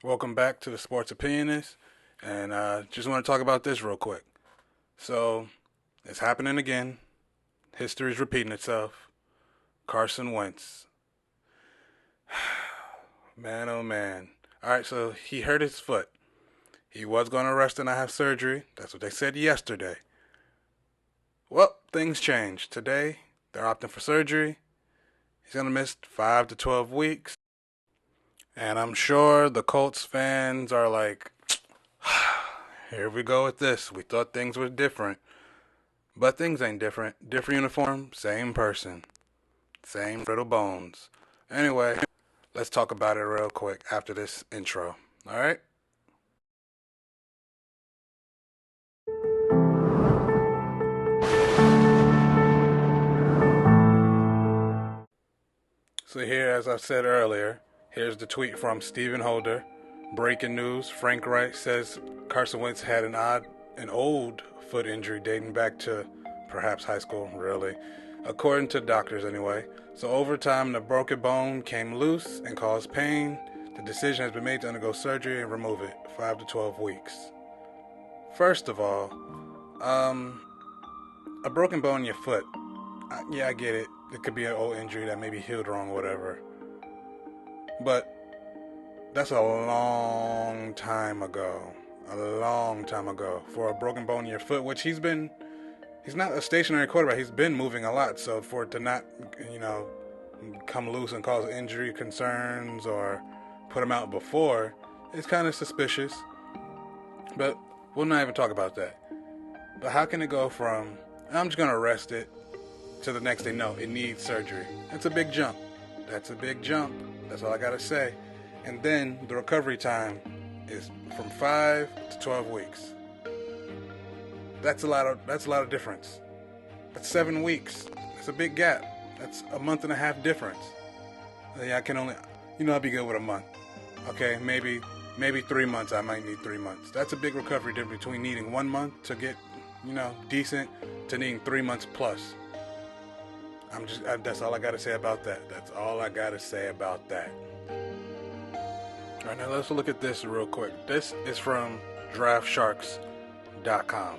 Welcome back to the Sports Opinionist, and just want to talk about this real quick. So, it's happening again. History's repeating itself. Carson Wentz. Man, oh man. Alright, so he hurt his foot. He was going to rest and not have surgery. That's what they said yesterday. Well, things changed. Today, they're opting for surgery. He's going to miss 5 to 12 weeks. And I'm sure the Colts fans are like, here we go with this. We thought things were different. But things ain't different. Different uniform, same person. Same brittle bones. Anyway, let's talk about it real quick after this intro. Alright? So here, as I said earlier, here's the tweet from Stephen Holder. Breaking news, Frank Wright says Carson Wentz had an old foot injury dating back to perhaps high school, really. According to doctors anyway. So over time, the broken bone came loose and caused pain. The decision has been made to undergo surgery and remove it, 5 to 12 weeks. First of all, a broken bone in your foot, yeah, I get it. It could be an old injury that maybe healed wrong or whatever. But that's a long time ago. A long time ago. For a broken bone in your foot, which he's not a stationary quarterback. He's been moving a lot. So for it to not, come loose and cause injury concerns or put him out before, it's kind of suspicious. But we'll not even talk about that. But how can it go from, I'm just going to rest it, to the next day, no, it needs surgery? That's a big jump. That's a big jump. That's all I got to say. And then the recovery time is from 5 to 12 weeks. That's a lot of difference. That's 7 weeks. That's a big gap. That's a month and a half difference. Yeah, I can only, I'll be good with a month. Okay, maybe 3 months. I might need 3 months. That's a big recovery difference between needing 1 month to get, decent to needing 3 months plus. That's all I got to say about that. That's all I got to say about that. All right, now let's look at this real quick. This is from DraftSharks.com.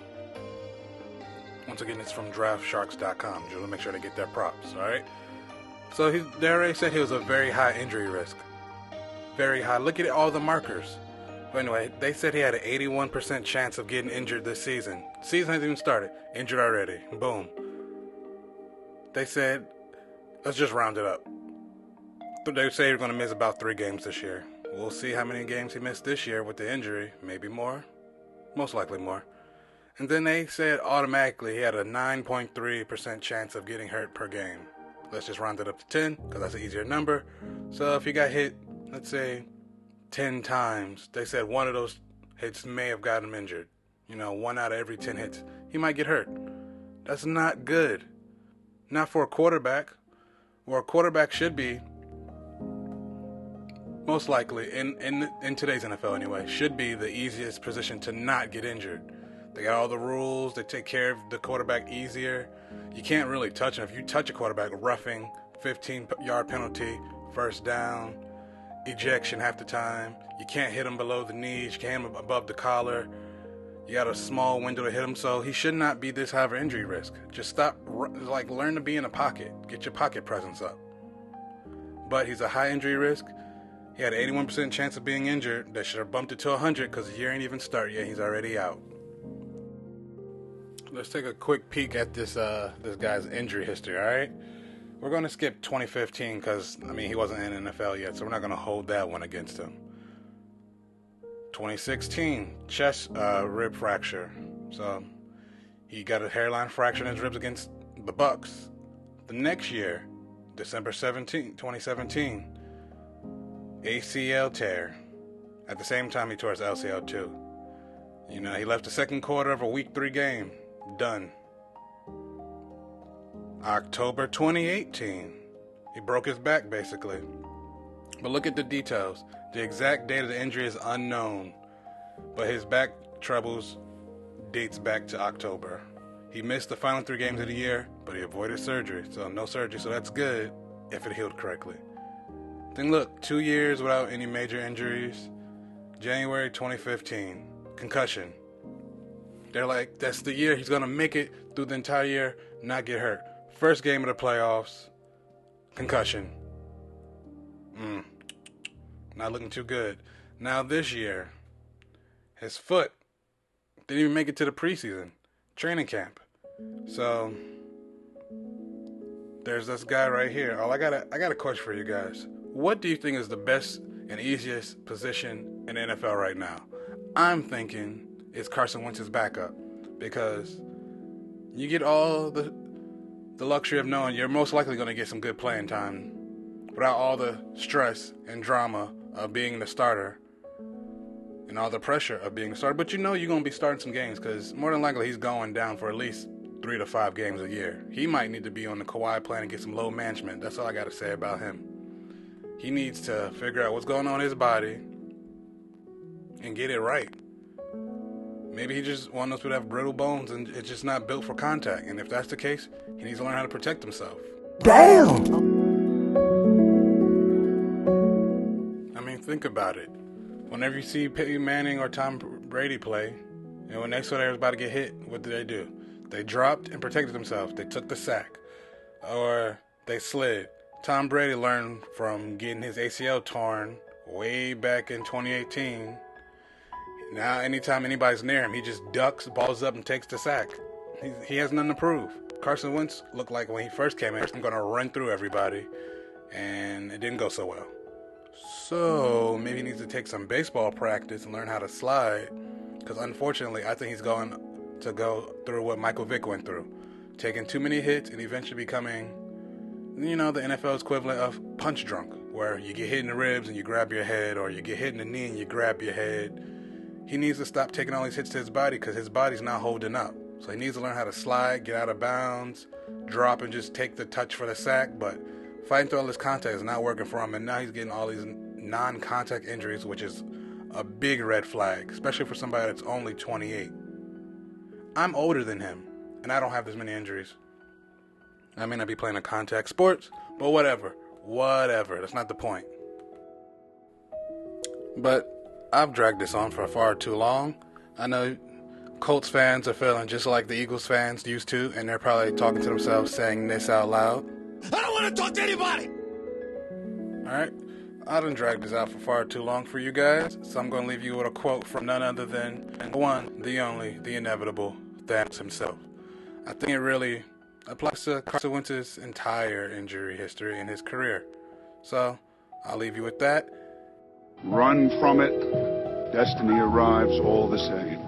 Once again, it's from DraftSharks.com. Just want to make sure they get their props, all right? So they already said he was a very high injury risk. Very high. Look at all the markers. But anyway, they said he had an 81% chance of getting injured this season. Season hasn't even started. Injured already. Boom. They said, let's just round it up. They say you're going to miss about 3 games this year. We'll see how many games he missed this year with the injury. Maybe more. Most likely more. And then they said automatically he had a 9.3% chance of getting hurt per game. Let's just round it up to 10 because that's an easier number. So if he got hit, let's say, 10 times, they said one of those hits may have gotten him injured. 1 out of every 10 hits. He might get hurt. That's not good. Not for a quarterback. Where a quarterback should be, most likely, in today's NFL anyway, should be the easiest position to not get injured. They got all the rules. They take care of the quarterback easier. You can't really touch him. If you touch a quarterback, roughing, 15-yard penalty, first down, ejection half the time. You can't hit him below the knees. You can't hit him above the collar. You got a small window to hit him, so he should not be this high of an injury risk. Just learn to be in a pocket. Get your pocket presence up. But he's a high injury risk. He had an 81% chance of being injured. They should have bumped it to 100 because the year ain't even started yet. He's already out. Let's take a quick peek at this guy's injury history, all right? We're going to skip 2015 because, he wasn't in the NFL yet, so we're not going to hold that one against him. 2016, chest rib fracture. So he got a hairline fracture in his ribs against the Bucks. The next year, December 17, 2017, ACL tear. At the same time, he tore his LCL too. He left the second quarter of a Week 3 game. Done. October 2018, he broke his back basically. But look at the details. The exact date of the injury is unknown, but his back troubles dates back to October. He missed the final 3 games of the year, but he avoided surgery, so no surgery, so that's good if it healed correctly. Then look, 2 years without any major injuries. January 2015. Concussion. They're like, that's the year he's going to make it through the entire year, not get hurt. First game of the playoffs, concussion. Not looking too good. Now this year, his foot didn't even make it to the preseason training camp. So there's this guy right here. I got a question for you guys. What do you think is the best and easiest position in the NFL right now? I'm thinking it's Carson Wentz's backup, because you get all the luxury of knowing you're most likely going to get some good playing time without all the stress and drama of being the starter and all the pressure of being the starter. But you know you're going to be starting some games, because more than likely he's going down for at least 3 to 5 games a year. He might need to be on the Kawhi plan and get some load management. That's all I got to say about him. He needs to figure out what's going on in his body and get it right. Maybe he just one of those people that have brittle bones and it's just not built for contact. And if that's the case, he needs to learn how to protect himself. Damn! I mean, think about it. Whenever you see Peyton Manning or Tom Brady play, and when they saw they was about to get hit, what did? They dropped and protected themselves. They took the sack. Or they slid. Tom Brady learned from getting his ACL torn way back in 2018. Now, anytime anybody's near him, he just ducks, balls up, and takes the sack. He has nothing to prove. Carson Wentz looked like when he first came in, I'm going to run through everybody, and it didn't go so well. So maybe he needs to take some baseball practice and learn how to slide, because unfortunately, I think he's going to go through what Michael Vick went through, taking too many hits and eventually becoming, the NFL's equivalent of punch drunk, where you get hit in the ribs and you grab your head, or you get hit in the knee and you grab your head. He needs to stop taking all these hits to his body, because his body's not holding up. So he needs to learn how to slide, get out of bounds, drop, and just take the touch for the sack. But fighting through all this contact is not working for him, and now he's getting all these non-contact injuries, which is a big red flag, especially for somebody that's only 28. I'm older than him, and I don't have as many injuries. I may not be playing a contact sports, but whatever. That's not the point. But I've dragged this on for far too long. I know Colts fans are feeling just like the Eagles fans used to, and they're probably talking to themselves saying this out loud. I don't want to talk to anybody! Alright, I done dragged this out for far too long for you guys, so I'm going to leave you with a quote from none other than the one, the only, the inevitable Thanos himself. I think it really applies to Carson Wentz's entire injury history in his career. So, I'll leave you with that. Run from it. Destiny arrives all the same.